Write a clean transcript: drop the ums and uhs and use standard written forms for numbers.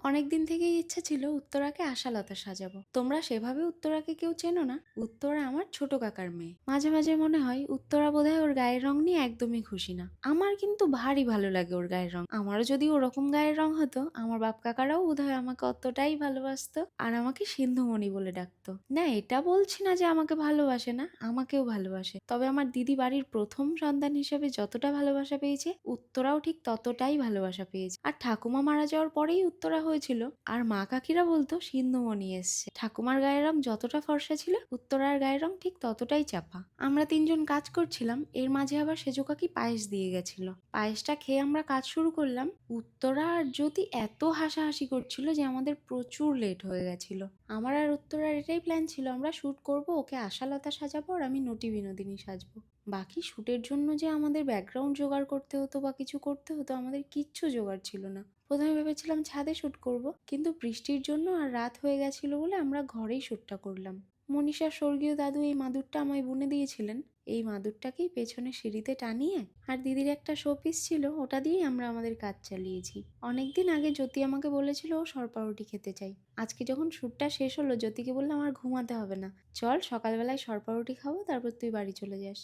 অনেকদিন থেকেই ইচ্ছা ছিল উত্তরাকে আশালতা সাজাবো। তোমরা সেভাবে উত্তরাকে কেউ চেনো না। উত্তরা আমার ছোট কাকার মেয়ে। মাঝে মাঝে মনে হয় উত্তরা বোধহয় ওর গায়ের রং নিয়ে একদমই খুশি না। আমার কিন্তু ভারী ভালো লাগে ওর গায়ের রং। আমারও যদি ওরকম গায়ের রং হতো, আমার বাপ কাকারাও বোধহয় আমাকে অতটাই ভালোবাসতো আর আমাকে সিন্ধুমণি বলে ডাকতো। না, এটা বলছি না যে আমাকে ভালোবাসে না, আমাকেও ভালোবাসে। তবে আমার দিদি বাড়ির প্রথম সন্তান হিসেবে যতটা ভালোবাসা পেয়েছে, উত্তরাও ঠিক ততটাই ভালোবাসা পেয়েছে। আর ঠাকুমা মারা যাওয়ার পরেই উত্তরা হয়েছিল। আর মা কাকিরা বলতো সিন্ধুমণি এসছে। ঠাকুমার গায়ের রং যতটা ফর্সা ছিল, উত্তরার গায়ের রং ঠিক ততটাই চাপা। আমরা তিনজন কাজ করছিলাম, এর মাঝে আবার সেজো কাকি পায়েস দিয়ে গেছিল। পায়েসটা খেয়ে আমরা কাজ শুরু করলাম। উত্তরা আর জ্যোতি এত হাসাহাসি করছিল যে আমাদের প্রচুর লেট হয়ে গেছিল। আমার আর উত্তরার এটাই প্ল্যান ছিল, আমরা শুট করব, ওকে আশালতা সাজাবো আর আমি নটি বিনোদিনী সাজবো। বাকি শুটের জন্য যে আমাদের ব্যাকগ্রাউন্ড জোগাড় করতে হতো বা কিছু করতে হতো, আমাদের কিচ্ছু জোগাড় ছিল না। প্রথমে ভেবেছিলাম ছাদে শুট করব, কিন্তু বৃষ্টির জন্য আর রাত হয়ে গেছিল বলে আমরা ঘরেই শুটটা করলাম। মনীষার স্বর্গীয় দাদু এই মাদুরটা আমায় বুনে দিয়েছিলেন। এই মাদুরটাকেই পেছনে সিঁড়িতে টানিয়ে আর দিদির একটা শোপিস ছিল, ওটা দিয়েই আমরা আমাদের কাজ চালিয়েছি। অনেকদিন আগে জ্যোতি আমাকে বলেছিল ও সরপাউরুটি খেতে চাই। আজকে যখন শ্যুটটা শেষ হলো, জ্যোতিকে বললাম আর ঘুমাতে হবে না, চল সকালবেলায় সরপাউরুটি খাবো, তারপর তুই বাড়ি চলে যাস।